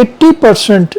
80%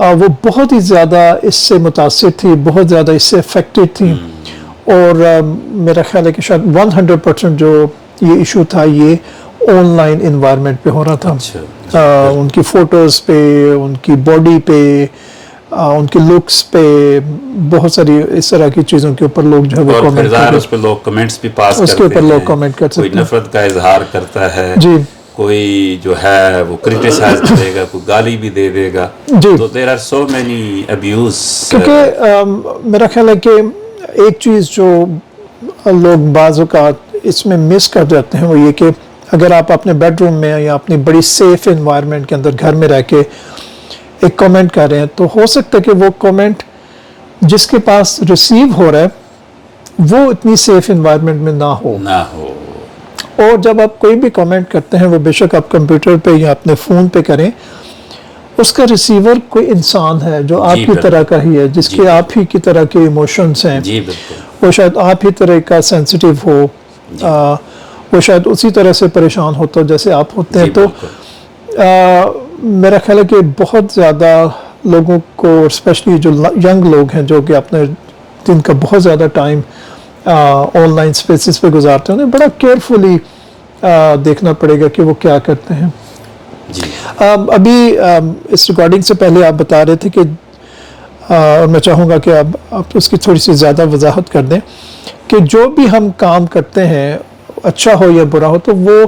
وہ بہت ہی زیادہ اس سے متاثر تھی, بہت زیادہ اس سے افیکٹڈ تھی, اور میرا خیال ہے کہ شاید 100% جو یہ ایشو تھا یہ آن لائن انوائرمنٹ پہ ہو رہا تھا. ان کی فوٹوز پہ, ان کی باڈی پہ, ان کے لکس پہ, بہت ساری اس طرح کی چیزوں کے اوپر لوگ جو ہے وہ کمنٹ کرتے ہیں, اس پہ لوگ کمنٹس بھی پاس کرتے ہیں, اس کے اوپر لوگ کمنٹ کر سکتے ہیں, کوئی نفرت کا اظہار کرتا ہے, جی, کوئی جو ہے وہ کرٹیسائز کرے گا, کوئی گالی بھی دے دے گا, جی, تو there are so many abuses. کیونکہ میرا خیال ہے کہ ایک چیز جو لوگ بعض اوقات اس میں مس کر جاتے ہیں وہ یہ کہ اگر آپ اپنے بیڈ روم میں یا اپنی بڑی سیف انوائرمنٹ کے اندر گھر میں رہ کے ایک کامنٹ کر رہے ہیں, تو ہو سکتا ہے کہ وہ کامنٹ جس کے پاس ریسیو ہو رہا ہے وہ اتنی سیف انوائرمنٹ میں نہ ہو. اور جب آپ کوئی بھی کامنٹ کرتے ہیں, وہ بے شک آپ کمپیوٹر پہ یا اپنے فون پہ کریں, اس کا ریسیور کوئی انسان ہے جو آپ کی طرح کا ہی ہے, جس کے آپ ہی کی طرح کے ایموشنز ہیں, وہ شاید آپ ہی طرح کا سینسٹیو ہو, وہ شاید اسی طرح سے پریشان ہوتا جیسے آپ ہوتے ہیں. تو میرا خیال ہے کہ بہت زیادہ لوگوں کو, اسپیشلی جو ینگ لوگ ہیں جو کہ اپنے دن کا بہت زیادہ ٹائم آن لائن اسپیسز پہ گزارتے ہیں, انہیں بڑا کیئرفلی دیکھنا پڑے گا کہ وہ کیا کرتے ہیں. ابھی اس ریکارڈنگ سے پہلے آپ بتا رہے تھے کہ میں چاہوں گا کہ آپ اس کی تھوڑی سی زیادہ وضاحت کر دیں کہ جو بھی ہم کام کرتے ہیں, اچھا ہو یا برا ہو, تو وہ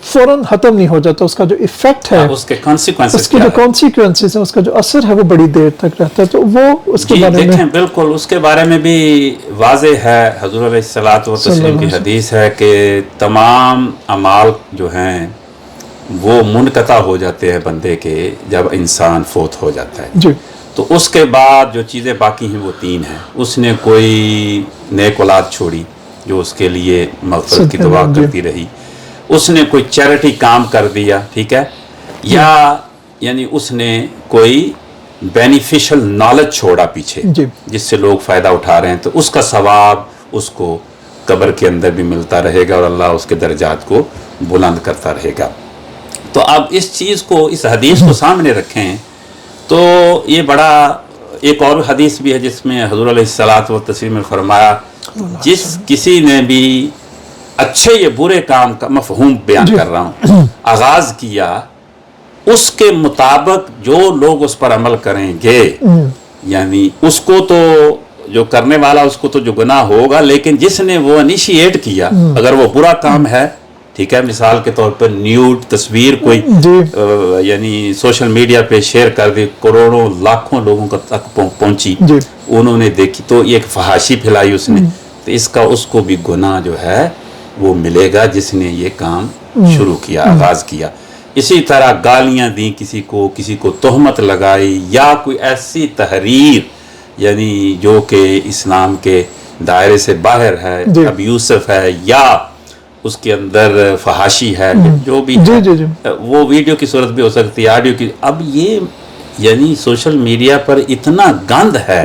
فوراً ختم نہیں ہو جاتا, اس کا جو ایفیکٹ ہے, اس کے کانسیکوینسز, اس کے جو کانسیکوینسز ہیں, اس کا جو اثر ہے وہ بڑی دیر تک رہتا ہے. تو وہ اس کے بارے میں بالکل اس کے بارے میں بھی واضح ہے, حضور علیہ الصلوۃ والتسلیم کی حدیث ہے کہ تمام اعمال جو ہیں وہ منقطع ہو جاتے ہیں بندے کے جب انسان فوت ہو جاتا ہے. جی, تو اس کے بعد جو چیزیں باقی ہیں وہ 3 ہیں. اس نے کوئی نیک اولاد چھوڑی جو اس کے لیے مغفرت کی دعا کرتی رہی, اس نے کوئی چیریٹی کام کر دیا, ٹھیک ہے, یا یعنی اس نے کوئی بینیفیشل نالج چھوڑا پیچھے جس سے لوگ فائدہ اٹھا رہے ہیں, تو اس کا ثواب اس کو قبر کے اندر بھی ملتا رہے گا اور اللہ اس کے درجات کو بلند کرتا رہے گا. تو اب اس چیز کو, اس حدیث کو سامنے رکھیں تو یہ بڑا, ایک اور حدیث بھی ہے جس میں حضور علیہ الصلوۃ والتسلیم نے فرمایا جس کسی نے بھی اچھے یا برے کام کا مفہوم بیان کر رہا ہوں آغاز کیا, اس کے مطابق جو لوگ اس پر عمل کریں گے, یعنی اس کو تو جو کرنے والا اس کو تو جو گناہ ہوگا, لیکن جس نے وہ انیشیٹ کیا, اگر وہ برا کام ہے, ٹھیک ہے, مثال کے طور پر نیوڈ تصویر کوئی یعنی سوشل میڈیا پہ شیئر کر دی, کروڑوں لاکھوں لوگوں تک پہنچی, انہوں نے دیکھی, تو یہ ایک فحاشی پھیلائی اس نے, تو اس کو بھی گناہ جو ہے وہ ملے گا جس نے یہ کام شروع کیا, آغاز کیا. اسی طرح گالیاں دیں کسی کو تہمت لگائی, یا کوئی ایسی تحریر یعنی جو کہ اسلام کے دائرے سے باہر ہے, ابیوسف ہے, یا اس کے اندر فحاشی ہے, جو بھی وہ ویڈیو کی صورت بھی ہو سکتی ہے, آڈیو کی. اب یہ یعنی سوشل میڈیا پر اتنا گند ہے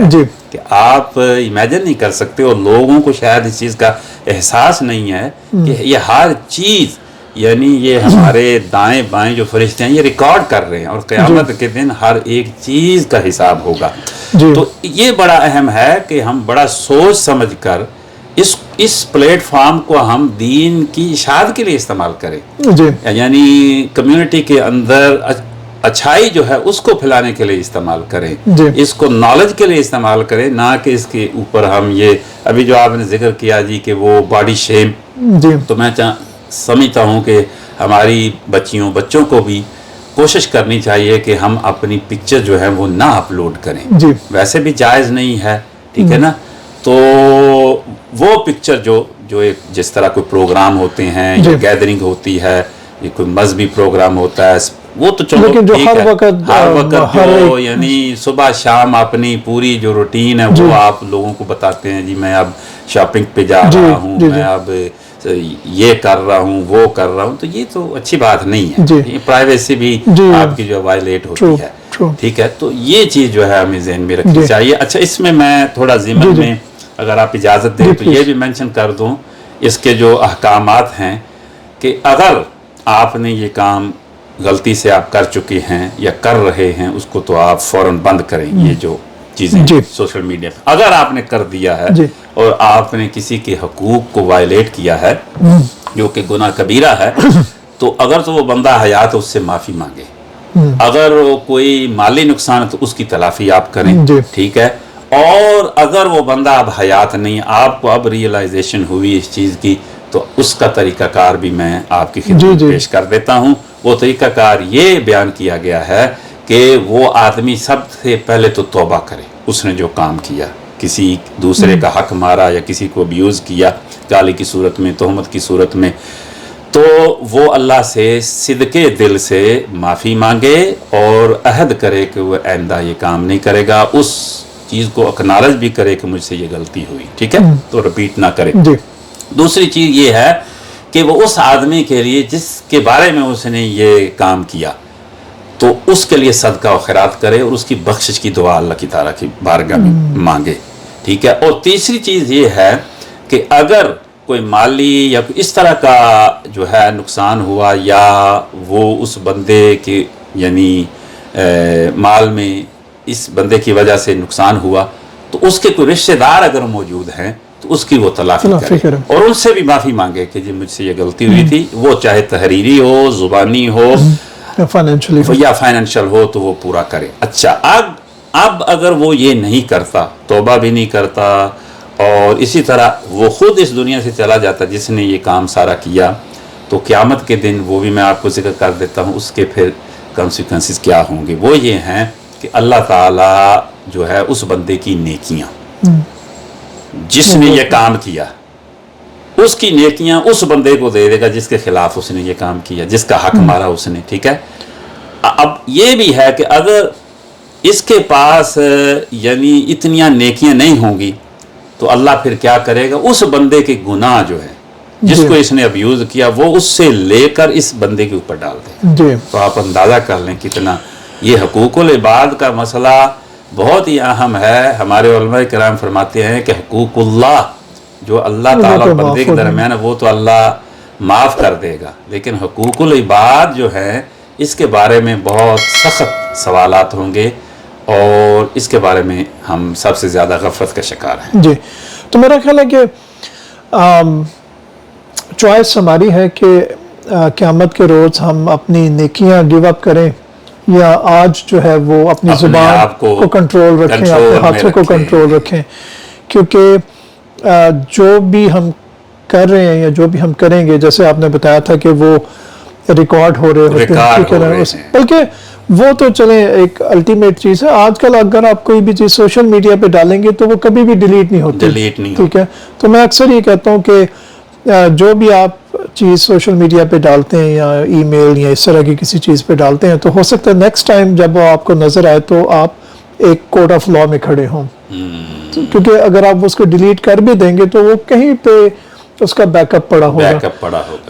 کہ آپ امیجن نہیں کر سکتے, اور لوگوں کو شاید اس چیز کا احساس نہیں ہے کہ یہ ہر چیز یعنی یہ ہمارے دائیں بائیں جو فرشتے ہیں یہ ریکارڈ کر رہے ہیں, اور قیامت کے دن ہر ایک چیز کا حساب ہوگا. تو یہ بڑا اہم ہے کہ ہم بڑا سوچ سمجھ کر اس پلیٹ فارم کو ہم دین کی اشاعت کے لیے استعمال کریں, یعنی کمیونٹی کے اندر اچھائی جو ہے اس کو پھیلانے کے لیے استعمال کریں, اس کو نالج کے لیے استعمال کریں, نہ کہ اس کے اوپر ہم یہ ابھی جو آپ نے ذکر کیا جی کہ وہ باڈی شیم, تو میں سمجھتا ہوں کہ ہماری بچوں کو بھی کوشش کرنی چاہیے کہ ہم اپنی پکچر جو ہے وہ نہ اپلوڈ کریں, ویسے بھی جائز نہیں ہے, ٹھیک ہے نا. تو وہ پکچر جو ایک جس طرح کوئی پروگرام ہوتے ہیں یا گیدرنگ ہوتی ہے, یہ کوئی مذہبی پروگرام ہوتا ہے, وہ تو چلو ٹھیک ہے, ہر وقت جو یعنی صبح شام اپنی پوری جو روٹین ہے وہ آپ لوگوں کو بتاتے ہیں, جی میں اب شاپنگ پہ جا رہا ہوں, میں اب یہ کر رہا ہوں, وہ کر رہا ہوں, تو یہ تو اچھی بات نہیں ہے, یہ پرائیویسی بھی آپ کی جو وائلیٹ ہوتی ہے, ٹھیک ہے. تو یہ چیز جو ہے ہمیں ذہن میں رکھنی چاہیے. اچھا, اس میں تھوڑا ضمن میں اگر آپ اجازت دیں تو یہ بھی مینشن کر دوں, اس کے جو احکامات ہیں کہ اگر آپ نے یہ کام غلطی سے آپ کر چکے ہیں یا کر رہے ہیں اس کو تو آپ فوراً بند کریں یہ جو چیزیں سوشل میڈیا پہ اگر آپ نے کر دیا ہے اور آپ نے کسی کے حقوق کو وائلیٹ کیا ہے جو کہ گناہ کبیرہ ہے تو اگر تو وہ بندہ حیات اس سے معافی مانگے, اگر کوئی مالی نقصان ہے تو اس کی تلافی آپ کریں, ٹھیک ہے. اور اگر وہ بندہ اب حیات نہیں, آپ کو اب ریئلائزیشن ہوئی اس چیز کی, تو اس کا طریقہ کار بھی میں آپ کی خدمت پیش کر دیتا ہوں. وہ طریقہ کار یہ بیان کیا گیا ہے کہ وہ آدمی سب سے پہلے تو توبہ کرے, اس نے جو کام کیا, کسی دوسرے کا حق مارا یا کسی کو ابیوز کیا گالی کی صورت میں, تہمت کی صورت میں, تو وہ اللہ سے صدقے دل سے معافی مانگے اور عہد کرے کہ وہ آئندہ یہ کام نہیں کرے گا, اس چیز کو اکنالج بھی کرے کہ مجھ سے یہ غلطی ہوئی, ٹھیک ہے, تو رپیٹ نہ کرے. دوسری چیز یہ ہے کہ وہ اس آدمی کے لیے جس کے بارے میں اس نے یہ کام کیا تو اس کے لیے صدقہ و خیرات کرے اور اس کی بخشش کی دعا اللہ کی تعالیٰ کی بارگاہ میں مانگے, ٹھیک ہے. اور تیسری چیز یہ ہے کہ اگر کوئی مالی یا اس طرح کا جو ہے نقصان ہوا یا وہ اس بندے کے یعنی مال میں اس بندے کی وجہ سے نقصان ہوا تو اس کے کوئی رشتہ دار اگر موجود ہیں تو اس کی وہ تلافی کرے اور ان سے بھی معافی مانگے کہ جی مجھ سے یہ غلطی ہوئی تھی, وہ چاہے تحریری ہو, زبانی ہو یا فائنینشل ہو, تو وہ پورا کرے. اچھا, اب اگر وہ یہ نہیں کرتا, توبہ بھی نہیں کرتا اور اسی طرح وہ خود اس دنیا سے چلا جاتا جس نے یہ کام سارا کیا, تو قیامت کے دن وہ بھی میں آپ کو ذکر کر دیتا ہوں, اس کے پھر کنسیکوینسز کیا ہوں گے. وہ یہ ہیں کہ اللہ تعالیٰ جو ہے اس بندے کی نیکیاں, جس نے یہ کام کیا اس کی نیکیاں اس بندے کو دے دے گا جس کے خلاف اس نے یہ کام کیا, جس کا حق مارا اس نے, ٹھیک ہے. اب یہ بھی ہے کہ اگر اس کے پاس یعنی اتنی نیکیاں نہیں ہوں گی تو اللہ پھر کیا کرے گا, اس بندے کے گناہ جو ہے جس کو اس نے ابیوز کیا وہ اس سے لے کر اس بندے کے اوپر ڈال دے. تو آپ اندازہ کر لیں کتنا یہ حقوق العباد کا مسئلہ بہت ہی اہم ہے. ہمارے علماء کرام فرماتے ہیں کہ حقوق اللہ جو اللہ تعالیٰ اور بندے کے درمیان ہے وہ تو اللہ معاف کر دے گا, لیکن حقوق العباد جو ہے اس کے بارے میں بہت سخت سوالات ہوں گے اور اس کے بارے میں ہم سب سے زیادہ غفلت کا شکار ہیں. جی, تو میرا خیال ہے کہ چوائس ہماری ہے کہ قیامت کے روز ہم اپنی نیکیاں گیو اپ کریں یا آج جو ہے وہ اپنی زبان کو کنٹرول رکھیں, اپنے ہاتھوں کو کنٹرول رکھیں, کیونکہ جو بھی ہم کر رہے ہیں یا جو بھی ہم کریں گے, جیسے آپ نے بتایا تھا کہ وہ ریکارڈ ہو رہے ہوتے ہیں, بلکہ وہ تو چلیں ایک الٹیمیٹ چیز ہے. آج کل اگر آپ کوئی بھی چیز سوشل میڈیا پہ ڈالیں گے تو وہ کبھی بھی ڈیلیٹ نہیں ہوتی, ٹھیک ہے. تو میں اکثر یہ کہتا ہوں کہ جو بھی آپ چیز سوشل میڈیا پہ ڈالتے ہیں یا ای میل یا اس طرح کی کسی چیز پہ ڈالتے ہیں تو ہو سکتا ہے نیکسٹ ٹائم جب وہ آپ کو نظر آئے تو آپ ایک کورٹ آف لا میں کھڑے ہوں, کیونکہ اگر آپ اس کو ڈیلیٹ کر بھی دیں گے تو وہ کہیں پہ اس کا بیک اپ پڑا ہوگا.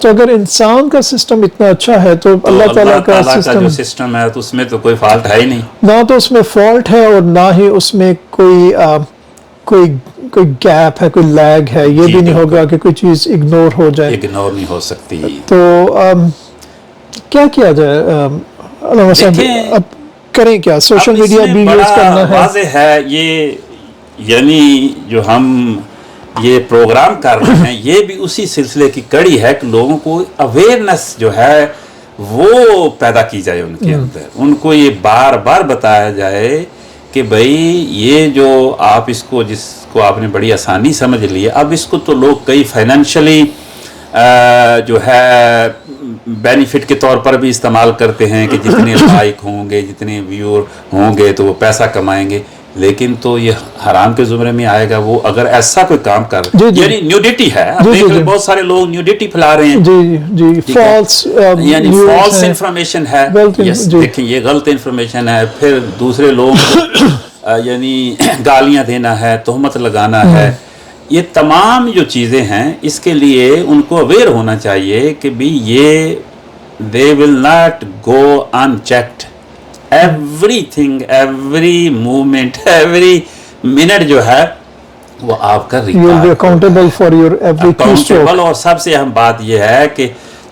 تو اگر انسان کا سسٹم اتنا اچھا ہے تو اللہ تعالیٰ کا سسٹم ہے تو اس میں تو کوئی فالٹ ہے ہی نہیں, نہ تو اس میں فالٹ ہے اور نہ ہی اس میں کوئی گیپ ہے, کوئی لیگ ہے. یہ بھی نہیں ہوگا کہ کوئی چیز اگنور ہو جائے, اگنور نہیں ہو سکتی. تو کیا کیا جائے علامہ صاحب, اب کریں کیا؟ سوشل میڈیا بھی یوز کرنا ہے, واضح ہے یہ, یعنی جو ہم یہ پروگرام کر رہے ہیں یہ بھی اسی سلسلے کی کڑی ہے کہ لوگوں کو اویئرنیس جو ہے وہ پیدا کی جائے ان کے اندر, ان کو یہ بار بار بتایا جائے کہ بھائی یہ جو آپ اس کو جس کو آپ نے بڑی آسانی سمجھ لی ہے, اب اس کو تو لوگ کئی فائنینشلی جو ہے بینیفٹ کے طور پر بھی استعمال کرتے ہیں کہ جتنے لائک ہوں گے, جتنے ویور ہوں گے تو وہ پیسہ کمائیں گے, لیکن تو یہ حرام کے زمرے میں آئے گا وہ اگر ایسا کوئی کام کر رہے ہیں. یعنی نیوڈیٹی ہے, بہت سارے لوگ نیوڈیٹی پھیلا رہے ہیں, یعنی فالس انفارمیشن ہے. دیکھیں یہ غلط انفارمیشن ہے. پھر دوسرے لوگوں کو یعنی گالیاں دینا ہے, تہمت لگانا ہے, یہ تمام جو چیزیں ہیں اس کے لیے ان کو اویئر ہونا چاہیے کہ بھی یہ they will not go unchecked. everything, every movement, every minute جو ہے وہ آپ کا record accountable for your every keystroke. اور سب سے اہم بات یہ ہے کہ